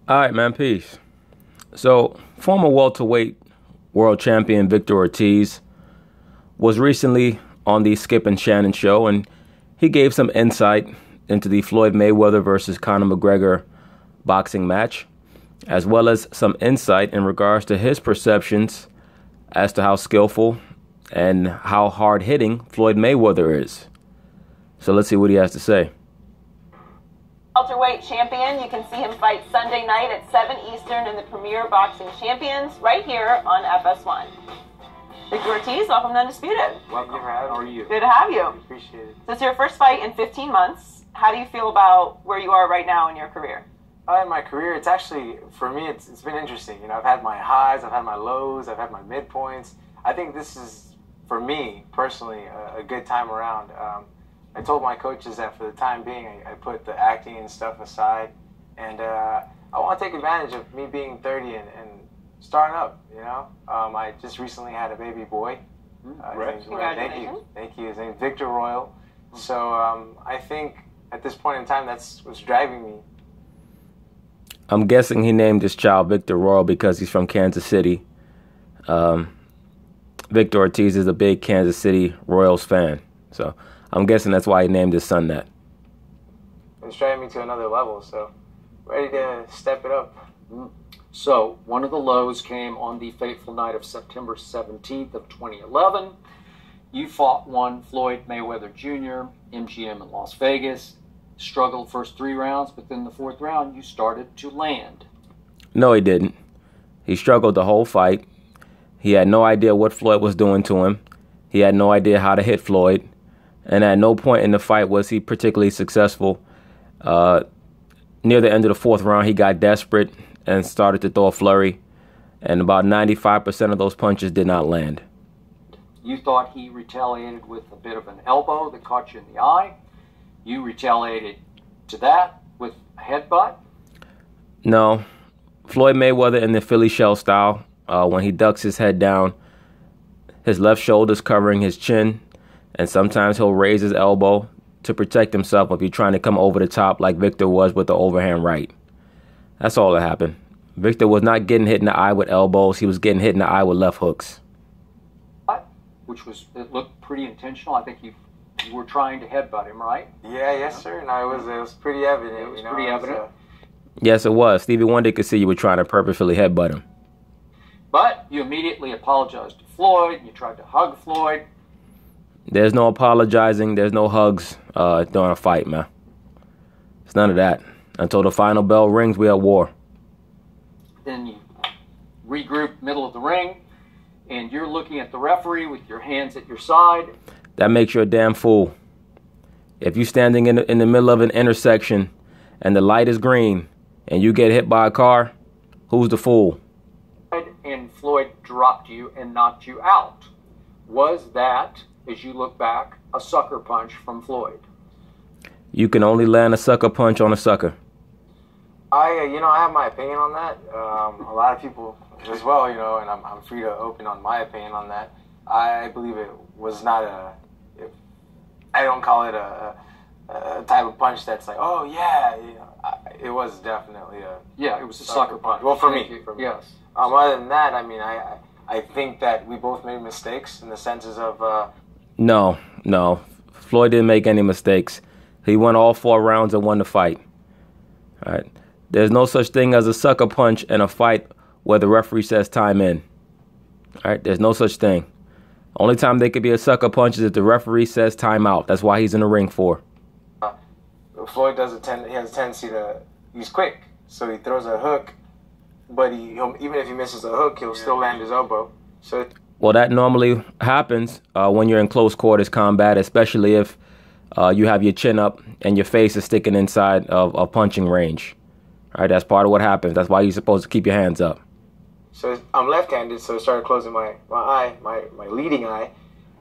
All right, man, peace. So, former welterweight world champion Victor Ortiz was recently on the Skip and Shannon show, and he gave some insight into the Floyd Mayweather versus Conor McGregor boxing match, as well as some insight in regards to his perceptions as to how skillful and how hard-hitting Floyd Mayweather is. So let's see what he has to say. Welterweight champion, you can see him fight Sunday night at 7 Eastern in the Premier Boxing Champions right here on FS1. Victor Ortiz, welcome to Undisputed. Welcome. How are you? Good to have you. Appreciate it. So it's your first fight in 15 months. How do you feel about where you are right now in your career? In my career, it's actually, for me, it's been interesting. You know, I've had my highs, I've had my lows, I've had my midpoints. I think this is, for me, personally, a good time around. I told my coaches that for the time being, I put the acting and stuff aside. And I want to take advantage of me being 30 and starting up, you know. I just recently had a baby boy. Congratulations. Thank you. His name's Victor Royal. So I think at this point in time, that's what's driving me. I'm guessing he named his child Victor Royal because he's from Kansas City. Victor Ortiz is a big Kansas City Royals fan. So I'm guessing that's why he named his son that. It's driving me to another level, so ready to step it up. So, one of the lows came on the fateful night of September 17th of 2011. You fought one Floyd Mayweather Jr., MGM in Las Vegas. Struggled first 3 rounds, but then the 4th round you started to land. No, he didn't. He struggled the whole fight. He had no idea what Floyd was doing to him. He had no idea how to hit Floyd. And at no point in the fight was he particularly successful. Near the end of the 4th round, he got desperate and started to throw a flurry. And about 95% of those punches did not land. You thought he retaliated with a bit of an elbow that caught you in the eye. You retaliated to that with a headbutt. No. Floyd Mayweather in the Philly shell style, when he ducks his head down, his left shoulder's covering his chin, and sometimes he'll raise his elbow to protect himself if he's trying to come over the top like Victor was with the overhand right. That's all that happened. Victor was not getting hit in the eye with elbows. He was getting hit in the eye with left hooks. It looked pretty intentional. I think you were trying to headbutt him, right? Yes, sir. No, it was pretty evident. It was pretty evident. Yes, it was. Stevie Wonder could see you were trying to purposefully headbutt him. But you immediately apologized to Floyd. You tried to hug Floyd. There's no apologizing. There's no hugs during a fight, man. It's none of that. Until the final bell rings, we at war. Then you regroup middle of the ring, and you're looking at the referee with your hands at your side. That makes you a damn fool. If you're standing in the middle of an intersection and the light is green and you get hit by a car, who's the fool? And Floyd dropped you and knocked you out. Was that, as you look back, a sucker punch from Floyd? You can only land a sucker punch on a sucker. I have my opinion on that. A lot of people as well, and I'm free to open on my opinion on that. I believe it was not I don't call it a type of punch that's like, oh yeah, it was definitely it was a sucker punch. Well, for me. Yes. Other than that, I think that we both made mistakes in the senses of. No. Floyd didn't make any mistakes. He won all 4 rounds and won the fight. All right. There's no such thing as a sucker punch in a fight where the referee says time in. All right. There's no such thing. Only time they could be a sucker punch is if the referee says time out. That's why he's in the ring for. Floyd has a tendency to, he's quick, so he throws a hook, but even if he misses a hook, he'll still land his elbow. Well, that normally happens when you're in close quarters combat, especially if you have your chin up and your face is sticking inside of a punching range. All right, that's part of what happens. That's why you're supposed to keep your hands up. So I'm left-handed, so I started closing my eye, my leading eye,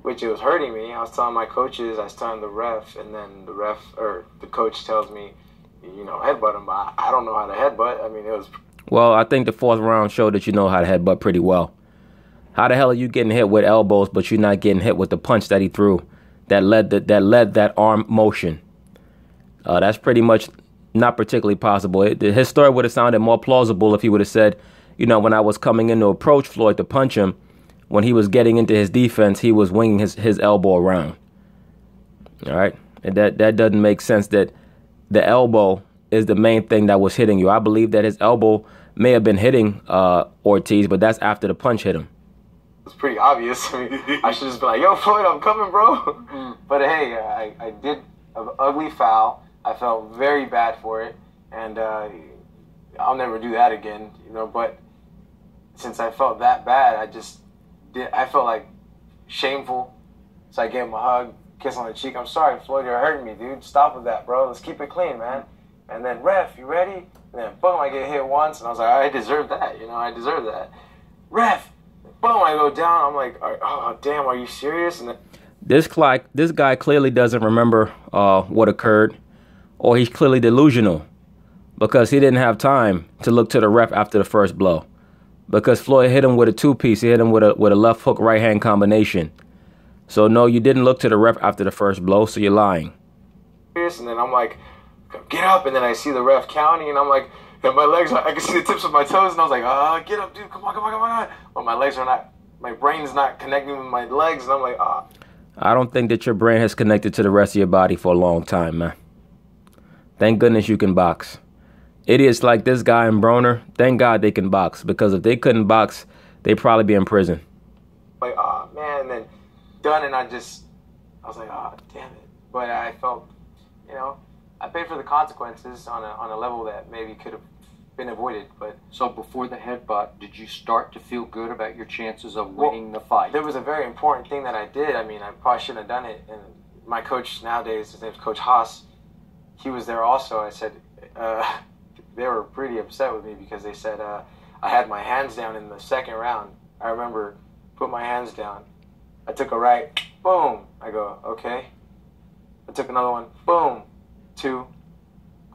which it was hurting me. I was telling my coaches, I was telling the ref, and then the coach tells me, headbutt him. But I don't know how to headbutt. It was. Well, I think the 4th round showed that you know how to headbutt pretty well. How the hell are you getting hit with elbows, but you're not getting hit with the punch that he threw that led that arm motion? That's pretty much not particularly possible. His story would have sounded more plausible if he would have said, you know, when I was coming in to approach Floyd to punch him, when he was getting into his defense, he was winging his elbow around. All right? And that doesn't make sense that the elbow is the main thing that was hitting you. I believe that his elbow may have been hitting Ortiz, but that's after the punch hit him. It's pretty obvious. I mean, I should just be like, yo, Floyd, I'm coming, bro. But hey, I did an ugly foul. I felt very bad for it, and I'll never do that again, you know. But since I felt that bad, I felt like shameful. So I gave him a hug, kiss on the cheek. I'm sorry, Floyd, you're hurting me, dude. Stop with that, bro. Let's keep it clean, man. And then, ref, you ready? And then, boom, I get hit once, and I was like, I deserve that, you know, I deserve that. Ref, boom, I go down. I'm like, oh, damn, are you serious? And then, this guy clearly doesn't remember what occurred, or he's clearly delusional because he didn't have time to look to the ref after the first blow. Because Floyd hit him with a two-piece. He hit him with a left hook, right-hand combination. So, no, you didn't look to the ref after the first blow, so you're lying. And then I'm like, get up. And then I see the ref counting, and I'm like, and my legs, I can see the tips of my toes, and I was like, get up, dude, come on. But my legs are not, my brain's not connecting with my legs, and I'm like, I don't think that your brain has connected to the rest of your body for a long time, man. Thank goodness you can box. Idiots like this guy and Broner, thank God they can box, because if they couldn't box, they'd probably be in prison. Like, man, and then done, and I was like, damn it. But I felt, you know, I paid for the consequences on a level that maybe could have been avoided. But so before the headbutt, did you start to feel good about your chances of winning the fight? There was a very important thing that I did. I mean, I probably shouldn't have done it. And my coach nowadays, his name's Coach Haas, he was there also. I said, they were pretty upset with me because they said I had my hands down in the second round. I remember put my hands down. I took a right, boom. I go, okay. I took another one, boom. 2.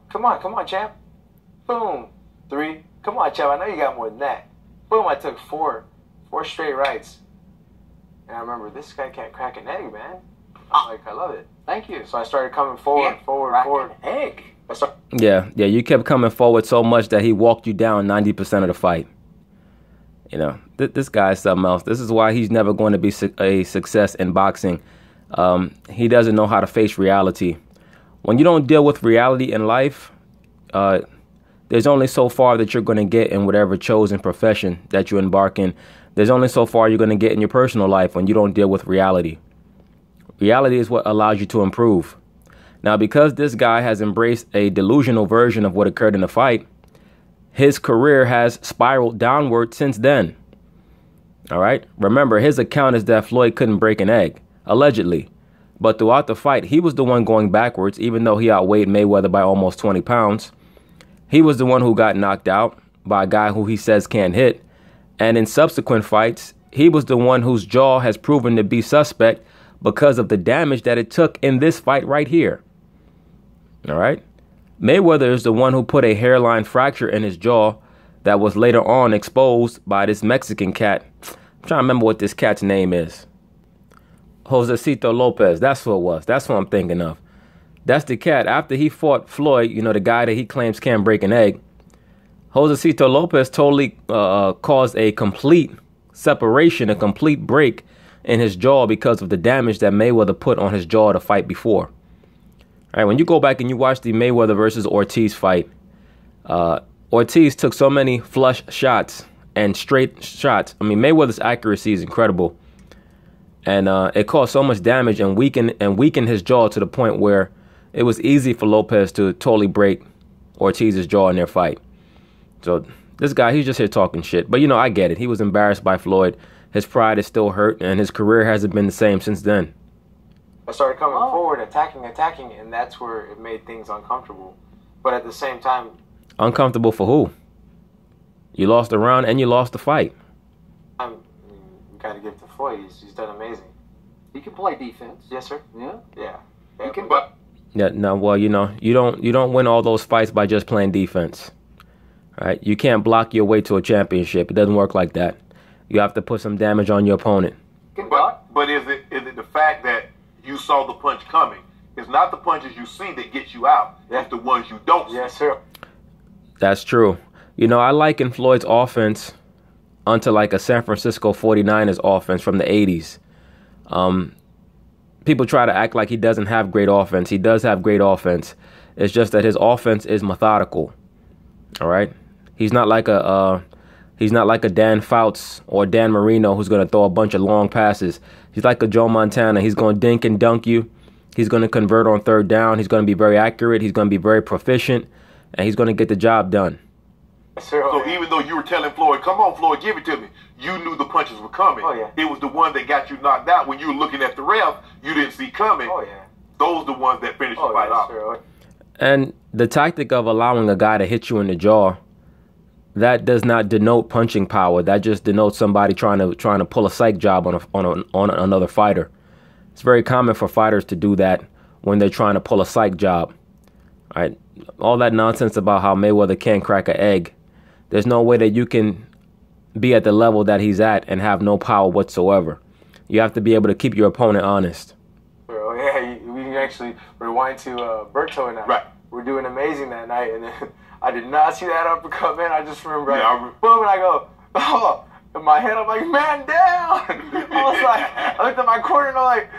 Come on, champ. Boom. 3. Come on, champ. I know you got more than that. Boom. I took 4 straight rights. And I remember, this guy can't crack an egg, man. Like, I love it. Thank you. So I started coming forward. An egg. Yeah, you kept coming forward so much that he walked you down 90% of the fight. You know, this guy is something else. This is why he's never going to be a success in boxing. He doesn't know how to face reality. When you don't deal with reality in life, there's only so far that you're going to get in whatever chosen profession that you embark in. There's only so far you're going to get in your personal life when you don't deal with reality. Reality is what allows you to improve. Now, because this guy has embraced a delusional version of what occurred in the fight, his career has spiraled downward since then. All right? Remember, his account is that Floyd couldn't break an egg, allegedly. But throughout the fight, he was the one going backwards, even though he outweighed Mayweather by almost 20 pounds. He was the one who got knocked out by a guy who he says can't hit. And in subsequent fights, he was the one whose jaw has proven to be suspect because of the damage that it took in this fight right here. All right? Mayweather is the one who put a hairline fracture in his jaw that was later on exposed by this Mexican cat. I'm trying to remember what this cat's name is. Josecito Lopez. That's what it was. That's what I'm thinking of. That's the cat. After he fought Floyd, you know, the guy that he claims can't break an egg, Josecito Lopez totally caused a complete separation, a complete break in his jaw because of the damage that Mayweather put on his jaw the fight before. All right, when you go back and you watch the Mayweather versus Ortiz fight, Ortiz took so many flush shots and straight shots. I mean, Mayweather's accuracy is incredible. And it caused so much damage and weakened his jaw to the point where it was easy for Lopez to totally break Ortiz's jaw in their fight. So this guy, he's just here talking shit. But, you know, I get it. He was embarrassed by Floyd. His pride is still hurt, and his career hasn't been the same since then. I started coming forward, attacking, and that's where it made things uncomfortable. But at the same time... Uncomfortable for who? You lost the round and you lost the fight. You got to give it to Floyd. He's done amazing. He can play defense. Yes, sir. Yeah. He can. Yeah. No. Well, you know, you don't win all those fights by just playing defense. All right. You can't block your way to a championship. It doesn't work like that. You have to put some damage on your opponent. But is it the fact that you saw the punch coming? It's not the punches you see that get you out. It's the ones you don't see. Yes, sir. That's true. You know, I liken Floyd's offense onto like a San Francisco 49ers offense from the 80s. People try to act like he doesn't have great offense. He does have great offense. It's just that his offense is methodical. All right? He's not like a Dan Fouts or Dan Marino who's going to throw a bunch of long passes. He's like a Joe Montana. He's going to dink and dunk you. He's going to convert on third down. He's going to be very accurate. He's going to be very proficient. And he's going to get the job done. So even though you were telling Floyd, come on, Floyd, give it to me, you knew the punches were coming. Oh, yeah. It was the one that got you knocked out when you were looking at the ref, you didn't see coming. Oh, yeah. Those the ones that finished the fight off. Sure. And the tactic of allowing a guy to hit you in the jaw, that does not denote punching power. That just denotes somebody trying to pull a psych job on another fighter. It's very common for fighters to do that when they're trying to pull a psych job. Right? All that nonsense about how Mayweather can't crack an egg. There's no way that you can be at the level that he's at and have no power whatsoever. You have to be able to keep your opponent honest. Oh, yeah, we can actually rewind to Berto and I. Right. We're doing amazing that night, and then I did not see that uppercut, man. I just remember, Yeah, boom, and I go, oh, in my head, I'm like, man, down. I looked at my corner, and I'm like,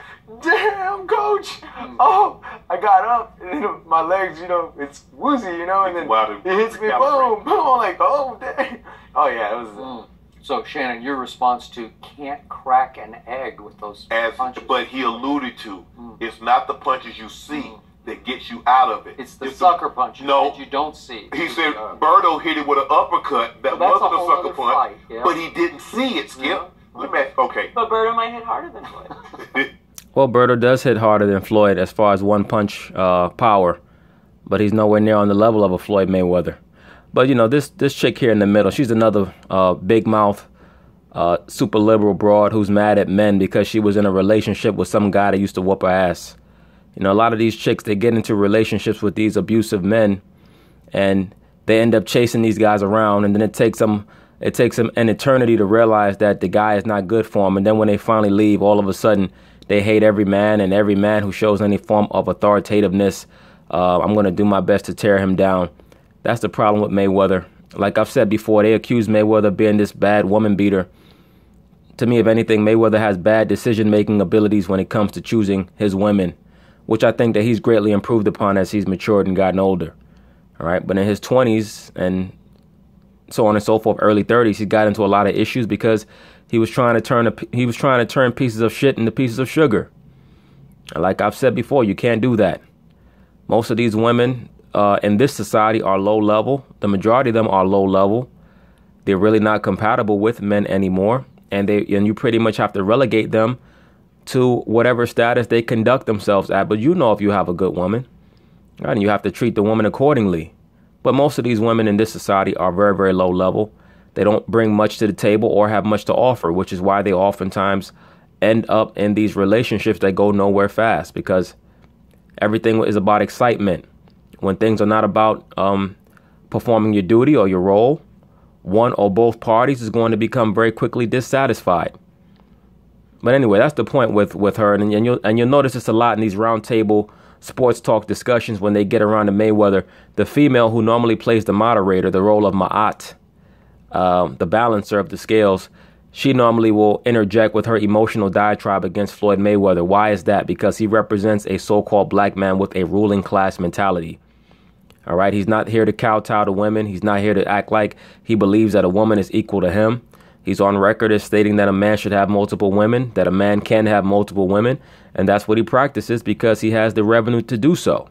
damn, coach. Oh, I got up, and then my legs, it's woozy, and then it hits me, boom, boom. I'm like, oh, dang. Oh, yeah, it was. So, Shannon, your response to can't crack an egg with those punches. But he alluded to, it's not the punches you see that gets you out of it. It's the sucker punches that you don't see. He said Berto hit it with an uppercut that wasn't a sucker punch, but he didn't see it, Skip. Okay. But Berto might hit harder than Floyd. Well, Berto does hit harder than Floyd as far as one punch power, but he's nowhere near on the level of a Floyd Mayweather. But, this chick here in the middle, she's another big mouth, super liberal broad who's mad at men because she was in a relationship with some guy that used to whoop her ass. A lot of these chicks, they get into relationships with these abusive men, and they end up chasing these guys around, and then it takes them an eternity to realize that the guy is not good for them. And then when they finally leave, all of a sudden, they hate every man, and every man who shows any form of authoritativeness, I'm going to do my best to tear him down. That's the problem with Mayweather. Like I've said before, they accuse Mayweather of being this bad woman beater. To me, if anything, Mayweather has bad decision-making abilities when it comes to choosing his women, which I think that he's greatly improved upon as he's matured and gotten older. All right, but in his 20s and so on and so forth, early 30s, he got into a lot of issues because he was trying to turn pieces of shit into pieces of sugar. And like I've said before, you can't do that. Most of these women in this society are low level. The majority of them are low level. They're really not compatible with men anymore, and you pretty much have to relegate them to whatever status they conduct themselves at. But if you have a good woman, right, and you have to treat the woman accordingly. But most of these women in this society are very, very low level. They don't bring much to the table or have much to offer, which is why they oftentimes end up in these relationships that go nowhere fast, because everything is about excitement. When things are not about performing your duty or your role, one or both parties is going to become very quickly dissatisfied. But anyway, that's the point with her, and you'll notice this a lot in these roundtable sports talk discussions when they get around to Mayweather. The female who normally plays the moderator, the role of Ma'at, the balancer of the scales, she normally will interject with her emotional diatribe against Floyd Mayweather. Why is that? Because he represents a so-called black man with a ruling class mentality. All right, he's not here to kowtow to women. He's not here to act like he believes that a woman is equal to him. He's on record as stating that a man should have multiple women, that a man can have multiple women, and that's what he practices because he has the revenue to do so. All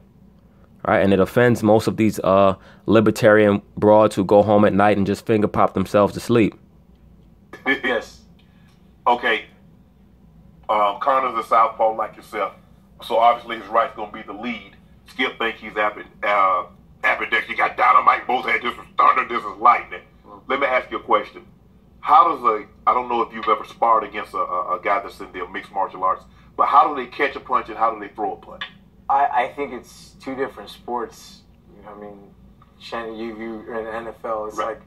right, and it offends most of these libertarian broads who go home at night and just finger pop themselves to sleep. Yes. Okay. Connor's a southpaw like yourself, so obviously his right's going to be the lead. Skip think he's ambidextrous. You got dynamite, both hands. This is thunder, this is lightning. Let me ask you a question. How does I don't know if you've ever sparred against a guy that's in the mixed martial arts, but how do they catch a punch and how do they throw a punch? I think it's two different sports. Shannon, you're in the NFL. It's right.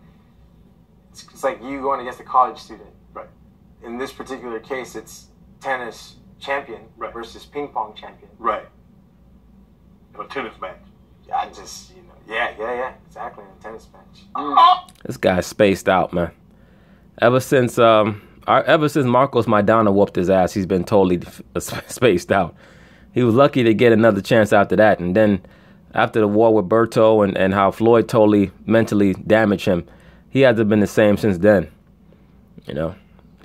It's like you going against a college student. Right. In this particular case, it's tennis champion right. versus ping pong champion. Right. a tennis match. I just, yeah, exactly, in a tennis match. This guy's spaced out, man. Ever since Marcos Maidana whooped his ass, he's been totally spaced out. He was lucky to get another chance after that, and then after the war with Berto and how Floyd totally mentally damaged him, he hasn't been the same since then. You know,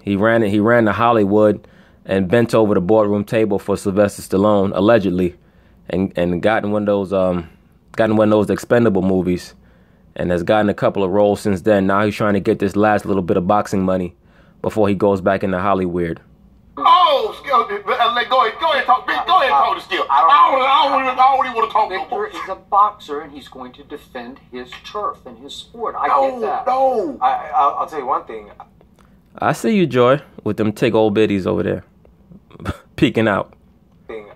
he ran to Hollywood and bent over the boardroom table for Sylvester Stallone allegedly, and gotten one of those Expendable movies, and has gotten a couple of roles since then. Now he's trying to get this last little bit of boxing money before he goes back into Hollywood. Oh, Skill, go ahead, talk to Skill. I don't even want to talk no more. Victor is a boxer, and he's going to defend his turf and his sport. I get that. No. I'll tell you one thing. I see you, Joy, with them tick old biddies over there, peeking out.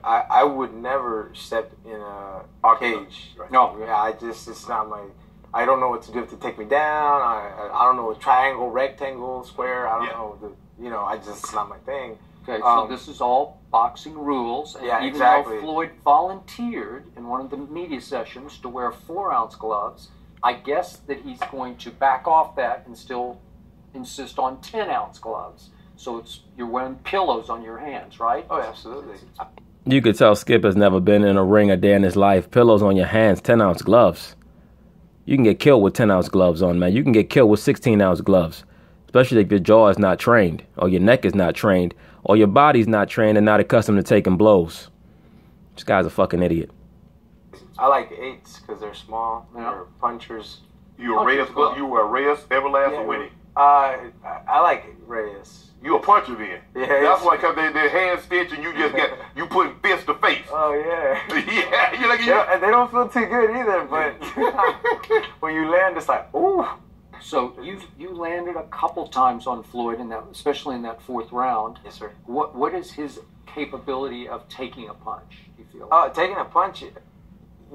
I would never step in a cage. No. It's not my. I don't know what to do to take me down. I don't know, triangle, rectangle, square. I don't know. It's not my thing. Okay, so this is all boxing rules. And even exactly. though Floyd volunteered in one of the media sessions to wear 4-ounce gloves, I guess that he's going to back off that and still insist on 10-ounce gloves. So you're wearing pillows on your hands, right? Oh, absolutely. You could tell Skip has never been in a ring a day in his life. Pillows on your hands, 10-ounce gloves. You can get killed with 10-ounce gloves on, man. You can get killed with 16-ounce gloves, especially if your jaw is not trained, or your neck is not trained, or your body's not trained and not accustomed to taking blows. This guy's a fucking idiot. I like 8s because they're small. They're punchers. You a Reyes, Everlast, or Winnie? I like Reyes. You a puncher then? Yeah. That's why, because their hands stitch and you put fist to face. Oh yeah. Yeah. And they don't feel too good either, but when you land, it's like, ooh. So you landed a couple times on Floyd especially in that 4th round. Yes, sir. What is his capability of taking a punch, do you feel? Taking a punch,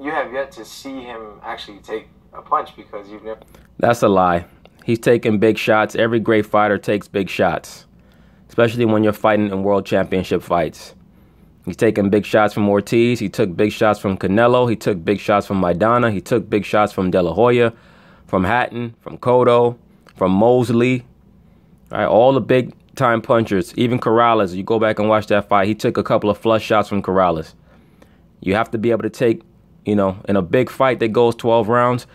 you have yet to see him actually take a punch because you've never. That's a lie. He's taking big shots. Every great fighter takes big shots, especially when you're fighting in world championship fights. He's taking big shots from Ortiz. He took big shots from Canelo. He took big shots from Maidana. He took big shots from De La Hoya, from Hatton, from Cotto, from Mosley. All right, all the big-time punchers, even Corrales. You go back and watch that fight. He took a couple of flush shots from Corrales. You have to be able to take, in a big fight that goes 12 rounds,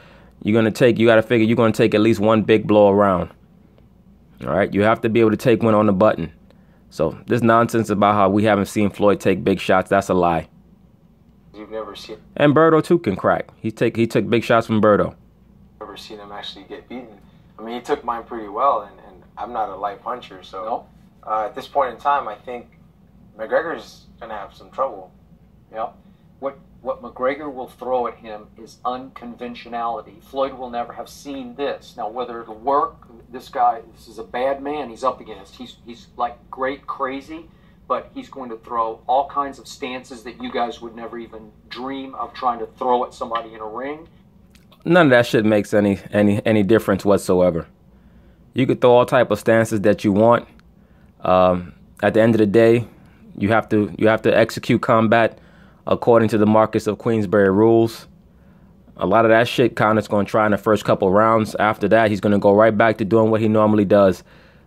you got to figure you're going to take at least one big blow around. All right, you have to be able to take one on the button. So this nonsense about how we haven't seen Floyd take big shots, that's a lie. You've never seen. And Berto too can crack. He took big shots from Berto. Never seen him actually get beaten. I mean, he took mine pretty well, and I'm not a light puncher, so at this point in time, I think McGregor's gonna have some trouble. Yeah. What McGregor will throw at him is unconventionality. Floyd will never have seen this. Now, whether it'll work, this is a bad man he's up against. He's like great crazy, but he's going to throw all kinds of stances that you guys would never even dream of trying to throw at somebody in a ring. None of that shit makes any difference whatsoever. You could throw all type of stances that you want. At the end of the day, you have to execute combat according to the Marcus of Queensberry rules. A lot of that shit Conor's going to try in the first couple rounds. After that, he's going to go right back to doing what he normally does.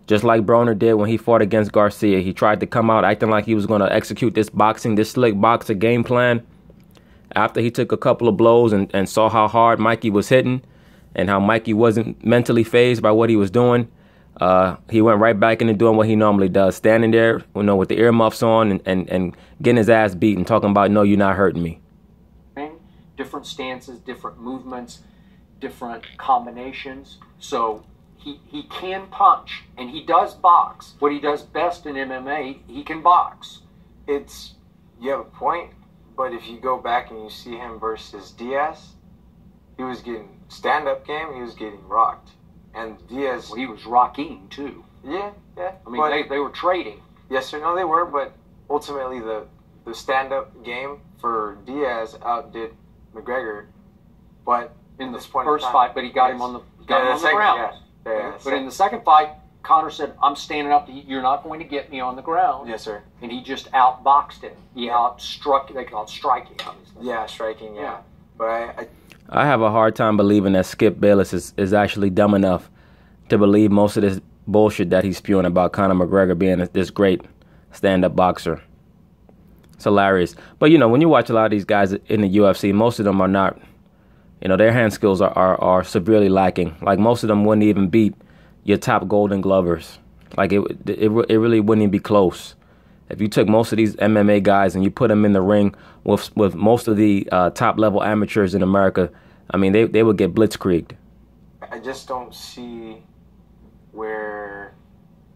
Just like Broner did when he fought against Garcia. He tried to come out acting like he was going to execute this slick boxer game plan. After he took a couple of blows and saw how hard Mikey was hitting and how Mikey wasn't mentally fazed by what he was doing, he went right back into doing what he normally does, standing there, with the earmuffs on and getting his ass beaten, talking about, no, you're not hurting me. Different stances, different movements, different combinations. So he can punch, and he does box. What he does best in MMA, he can box. You have a point, but if you go back and you see him versus Diaz, he was getting stand-up game, he was getting rocked. And Diaz... Well, he was rocking, too. Yeah. I mean, they were trading. Yes or no, they were, but ultimately the stand-up game for Diaz outdid McGregor. But in the first fight, but he got him on the ground. Yeah, But in the second fight, Conor said, I'm standing up. You're not going to get me on the ground. Yes, sir. And he just outboxed him. He outstruck. They call it striking, obviously. Yeah, striking, yeah. But I have a hard time believing that Skip Bayless is actually dumb enough to believe most of this bullshit that he's spewing about Conor McGregor being this great stand-up boxer. It's hilarious. But, you know, when you watch a lot of these guys in the UFC, most of them are not, you know, their hand skills are severely lacking. Like, most of them wouldn't even beat your top Golden Glovers. Like, it really wouldn't even be close. If you took most of these MMA guys and you put them in the ring with most of the top-level amateurs in America, I mean, they would get blitzkrieged. I just don't see where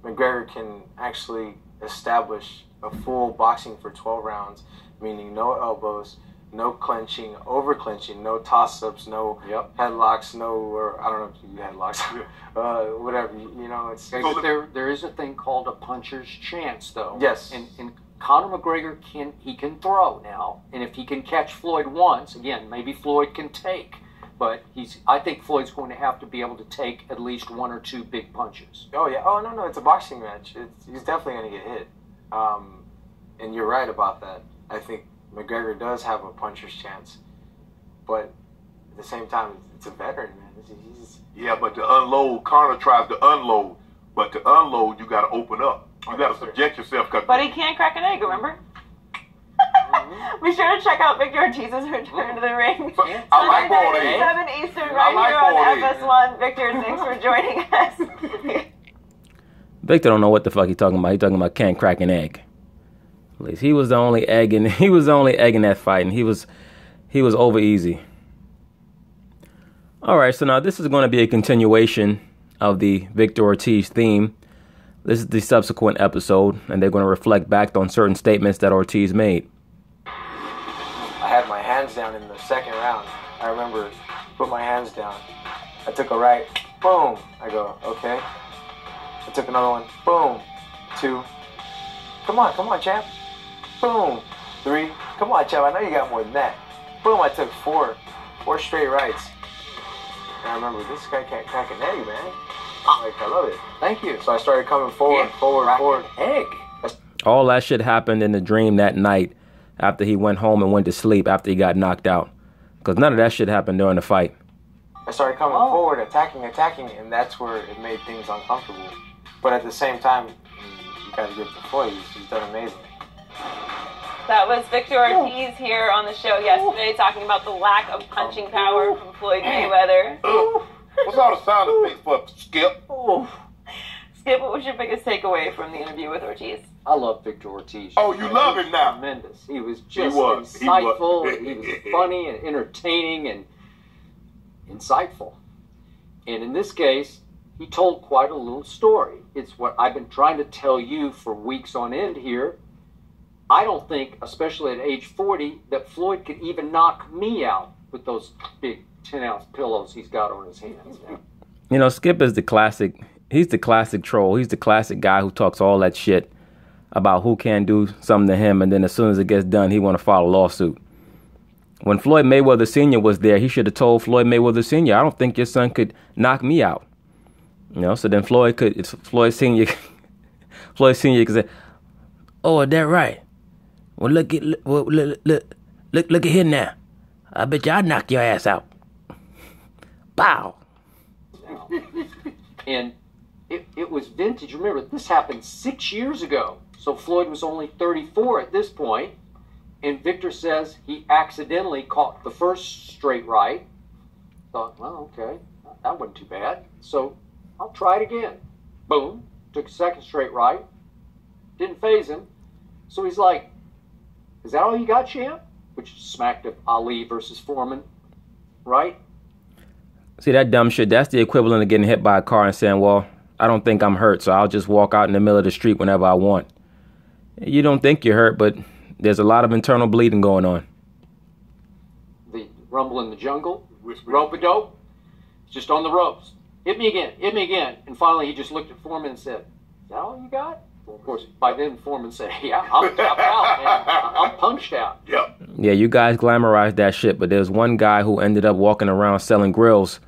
McGregor can actually establish a full boxing for 12 rounds, meaning no elbows, no clenching, over clenching, no toss-ups, no headlocks, or I don't know if you headlocks, whatever. You know, it's there is a thing called a puncher's chance, though. Yes. And Conor McGregor can throw now, and if he can catch Floyd once, again, maybe Floyd can take. But I think Floyd's going to have to be able to take at least one or two big punches. Oh, yeah. Oh, no, it's a boxing match. He's definitely going to get hit. And you're right about that. I think McGregor does have a puncher's chance. But at the same time, it's a veteran, man. Yeah, but to unload, Conor tries to unload. But to unload, you got to open up. You got to subject yourself. But he can't crack an egg, remember? Be sure to check out Victor Ortiz's return to the ring. I like boiled eggs. 7 Eastern, right here on FS1. Victor, thanks for joining us. Victor don't know what the fuck he's talking about. He's talking about can't crack an egg. At least he was the only egg in that fight, and he was over easy. All right, so now this is going to be a continuation of the Victor Ortiz theme. This is the subsequent episode, and they're going to reflect back on certain statements that Ortiz made. I had my hands down in the second round. I remember put my hands down. I took a right, boom. I go, okay. I took another one, boom. 2. Come on, champ. Boom. 3. Come on, champ. I know you got more than that. Boom. I took 4 straight rights. And I remember this guy can't crack an egg, man. Like, I love it. Thank you. So I started coming forward. Egg. All that shit happened in the dream that night after he went home and went to sleep after he got knocked out. Because none of that shit happened during the fight. I started coming forward, attacking, and that's where it made things uncomfortable. But at the same time, you got to give it to Floyd. He's done amazing. That was Victor Ortiz here on the show yesterday talking about the lack of punching power from Floyd Mayweather. What's all the sound effects for, Skip? Skip, what was your biggest takeaway from the interview with Ortiz? I love Victor Ortiz. Oh, you love him now? Tremendous. He was just insightful. He was funny and entertaining and insightful. And in this case, he told quite a little story. It's what I've been trying to tell you for weeks on end here. I don't think, especially at age 40, that Floyd could even knock me out with those big 10-ounce pillows he's got on his hands now. You know, Skip is the classic. He's the classic troll. He's the classic guy who talks all that shit about who can do something to him, and then as soon as it gets done, he want to file a lawsuit. When Floyd Mayweather Sr. was there, he should have told Floyd Mayweather Sr., I don't think your son could knock me out. You know, so then Floyd Sr. Floyd Sr. could say, oh, is that right? Well, look at here now. I bet you I'll knock your ass out. Pow. And it was vintage. Remember, this happened 6 years ago. So Floyd was only 34 at this point. And Victor says he accidentally caught the first straight right. Thought, well, okay, that wasn't too bad. So I'll try it again. Boom. Took a second straight right. Didn't phase him. So he's like, is that all you got, champ? Which smacked of Ali versus Foreman, right? See, that dumb shit, that's the equivalent of getting hit by a car and saying, well, I don't think I'm hurt, so I'll just walk out in the middle of the street whenever I want. You don't think you're hurt, but there's a lot of internal bleeding going on. The rumble in the jungle, rope-a-dope, just on the ropes. Hit me again. And finally he just looked at Foreman and said, is that all you got? Well, of course, by then Foreman said, yeah, I'm tapped out, man. I'm punched out. Yep. Yeah, you guys glamorized that shit, but there's one guy who ended up walking around selling grills,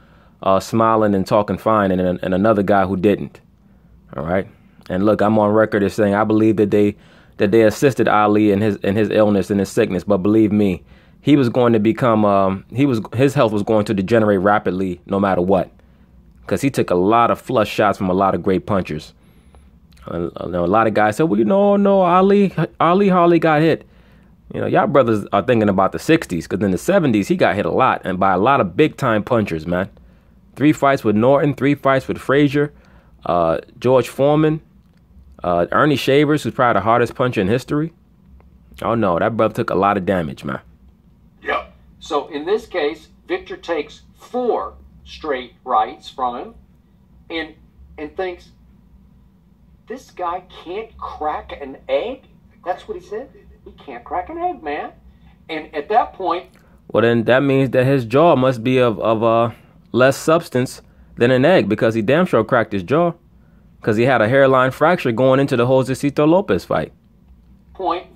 smiling and talking fine, and another guy who didn't. All right. And look, I'm on record as saying I believe that they assisted Ali in his illness and his sickness. But believe me, he was going to become his health was going to degenerate rapidly no matter what, because he took a lot of flush shots from a lot of great punchers. A lot of guys said, well, no, Ali hardly got hit. Y'all brothers are thinking about the 60s, because in the 70s, he got hit a lot, and by a lot of big-time punchers, man. 3 fights with Norton, 3 fights with Frazier, George Foreman, Ernie Shavers, who's probably the hardest puncher in history. Oh, no, that brother took a lot of damage, man. Yep. So in this case, Victor takes 4 straight rights from him and thinks, this guy can't crack an egg? That's what he said. He can't crack an egg, man. And at that point... Well, then that means that his jaw must be of less substance than an egg, because he damn sure cracked his jaw, because he had a hairline fracture going into the Josecito Lopez fight.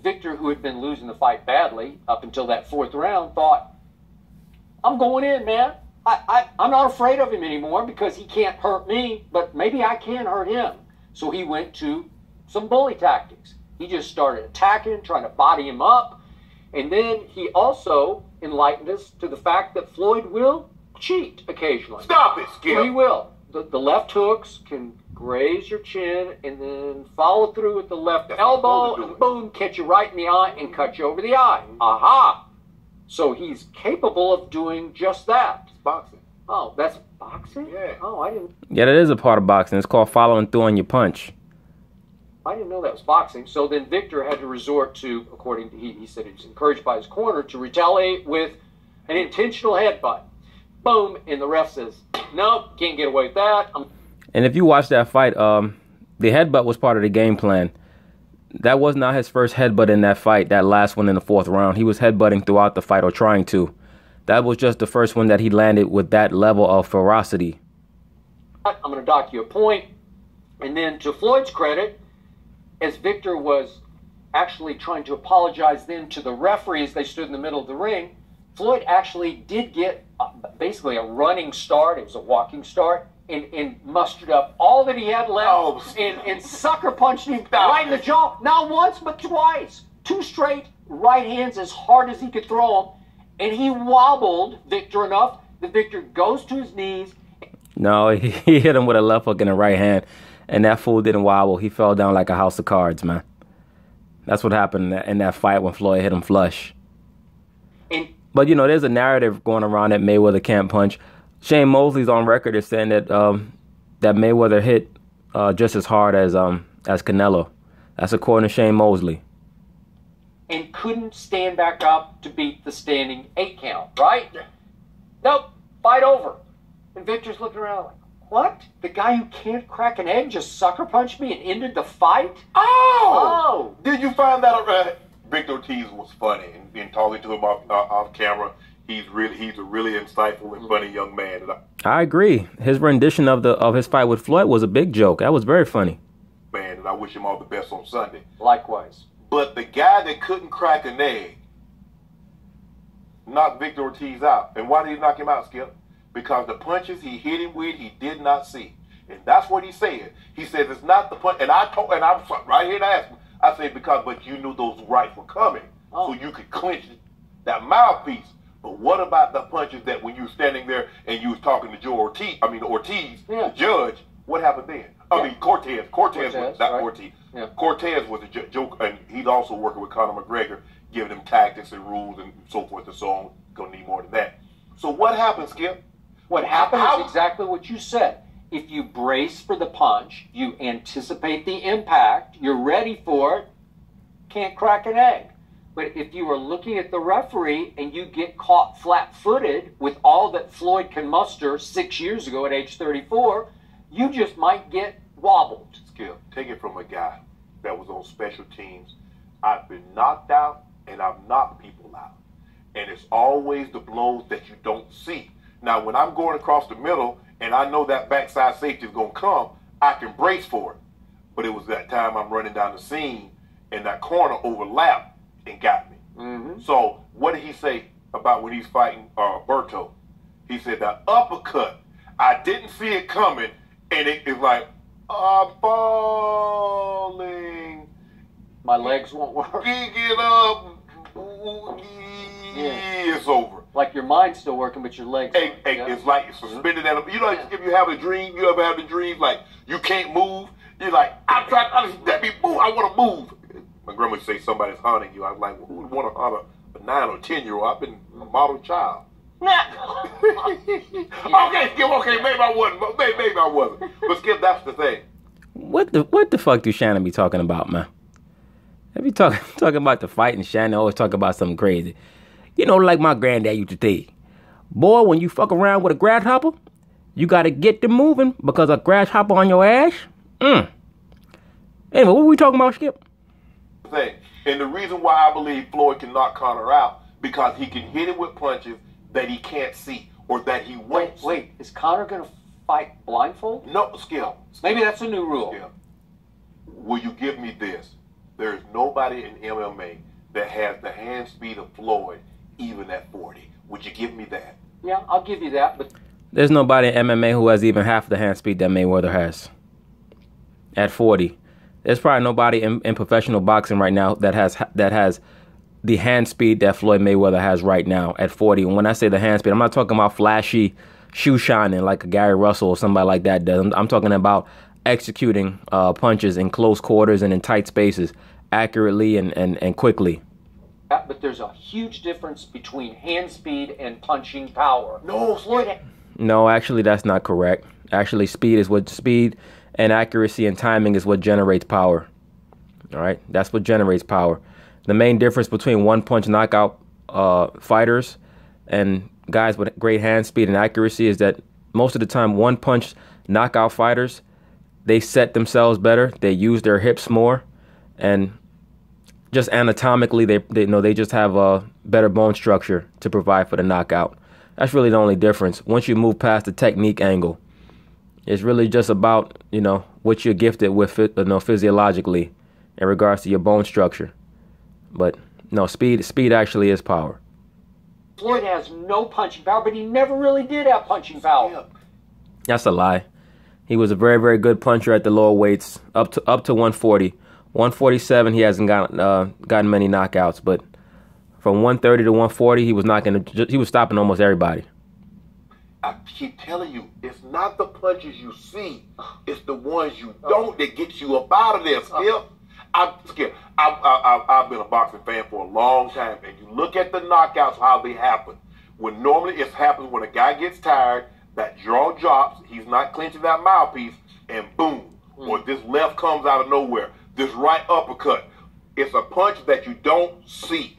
Victor, who had been losing the fight badly up until that 4th round, thought, I'm going in, man. I'm not afraid of him anymore because he can't hurt me, but maybe I can hurt him. So he went to some bully tactics. He just started attacking, trying to body him up. And then he also enlightened us to the fact that Floyd will cheat occasionally. Stop it, Skip. He will. The left hooks can graze your chin and then follow through with the left elbow and boom, catch you right in the eye and cut you over the eye. Aha! So he's capable of doing just that. It's boxing. Oh, that's boxing? Yeah. Oh, I didn't Yeah, that is a part of boxing. It's called following through on your punch. know that was boxing. So then Victor had to resort to, according to he said he was encouraged by his corner to retaliate with an intentional headbutt. Boom, and the ref says, nope, can't get away with that. And if you watch that fight, the headbutt was part of the game plan. That was not his first headbutt in that fight, that last one in the 4th round. He was headbutting throughout the fight, or trying to. That was just the first one that he landed with that level of ferocity. I'm going to dock you a point. And then to Floyd's credit, as Victor was actually trying to apologize then to the referee as they stood in the middle of the ring, Floyd actually did get basically a running start. It was a walking start. And mustered up all that he had left and sucker punched him right in the jaw. Not once, but twice. 2 straight right hands as hard as he could throw them. And he wobbled Victor enough that Victor goes to his knees. No, he hit him with a left hook and a right hand. And that fool didn't wobble. He fell down like a house of cards, man. That's what happened in that fight when Floyd hit him flush. But, there's a narrative going around that Mayweather can't punch. Shane Mosley's on record as saying that that Mayweather hit just as hard as Canelo. That's according to Shane Mosley. And couldn't stand back up to beat the standing 8 count, right? Yeah. Nope, fight over. And Victor's looking around like, what? The guy who can't crack an egg just sucker punched me and ended the fight? Oh! Did you find that Victor Ortiz was funny and talking to him off camera? He's a really insightful and funny young man. I agree. His rendition of his fight with Floyd was a big joke. That was very funny. Man, and I wish him all the best on Sunday. Likewise. But the guy that couldn't crack an egg knocked Victor Ortiz out. And why did he knock him out, Skip? Because the punches he hit him with, he did not see. And that's what he said. He said it's not the punch. And I was right here and asked him. I said, but you knew those rights were coming. So you could clinch that mouthpiece. But what about the punches that when you were standing there and you was talking to Ortiz, the judge, what happened then? Cortez was not right. Ortiz. Yeah. Cortez was a joke, and he's also working with Conor McGregor, giving him tactics and rules and so forth and so on. Gonna need more than that. So what happened, Skip? What happened is exactly what you said. If you brace for the punch, you anticipate the impact, you're ready for it, can't crack an egg. But if you are looking at the referee and you get caught flat-footed with all that Floyd can muster 6 years ago at age 34, you just might get wobbled. Skip, take it from a guy that was on special teams. I've been knocked out and I've knocked people out. And it's always the blows that you don't see. Now, when I'm going across the middle and I know that backside safety is going to come, I can brace for it. But it was that time I'm running down the seam and that corner overlapped and got me. Mm-hmm. So what did he say about when he's fighting Berto? He said that uppercut, I didn't see it coming, and it is like I'm falling. My legs won't work. Get up. It's over. Like your mind's still working, but your legs. Hey, it's like suspended at a. You know, if you have a dream, you ever have a dream like you can't move. You're like, I'm trying. Let me move. I want to move. My grandma would say somebody's haunting you. I was like, well, who would want to haunt a 9 or 10-year-old? I've been a model child. Okay, Skip. Okay, maybe I wasn't. Maybe I wasn't. But Skip, that's the thing. What the fuck do Shannon be talking about, man? They be talking about the fight, and Shannon always talk about something crazy. You know, like my granddad used to say, boy, when you fuck around with a grasshopper, you got to get them moving because a grasshopper on your ass. Anyway, what were we talking about, Skip? Thing. And the reason why I believe Floyd can knock Conor out, because he can hit him with punches that he can't see or that he won't see. Wait, is Conor going to fight blindfold? No, Skip. Maybe that's a new rule. Skip. Will you give me this? There is nobody in MMA that has the hand speed of Floyd, even at 40. Would you give me that? Yeah, I'll give you that. But there's nobody in MMA who has even half the hand speed that Mayweather has. At 40. There's probably nobody in professional boxing right now that has the hand speed that Floyd Mayweather has right now at 40. And when I say the hand speed, I'm not talking about flashy shoe shining like a Gary Russell or somebody like that does. I'm talking about executing punches in close quarters and in tight spaces accurately and quickly. But there's a huge difference between hand speed and punching power. No, Floyd. No, actually, that's not correct. Actually, speed and accuracy and timing is what generates power. All right, that's what generates power. The main difference between one-punch knockout fighters and guys with great hand speed and accuracy is that most of the time, one-punch knockout fighters, they set themselves better. They use their hips more, and just anatomically, they just have a better bone structure to provide for the knockout. That's really the only difference. Once you move past the technique angle, it's really just about, what you're gifted with, physiologically in regards to your bone structure. But no, speed actually is power. Floyd has no punching power, but he never really did have punching power. That's a lie. He was a very, very good puncher at the lower weights, up to 140. 147, he hasn't gotten many knockouts, but from 130 to 140, he was stopping almost everybody. I keep telling you, it's not the punches you see, it's the ones you don't that get you up out of there, Skip. I've been a boxing fan for a long time, and you look at the knockouts, how they happen. When normally it happens when a guy gets tired, that jaw drops, he's not clenching that mouthpiece, and boom, or this left comes out of nowhere, this right uppercut. It's a punch that you don't see.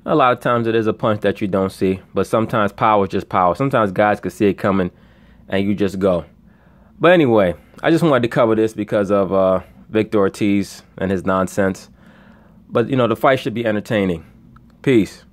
A lot of times it is a punch that you don't see, but sometimes power is just power. Sometimes guys can see it coming, and you just go. But anyway, I just wanted to cover this because of Victor Ortiz and his nonsense. But, the fight should be entertaining. Peace.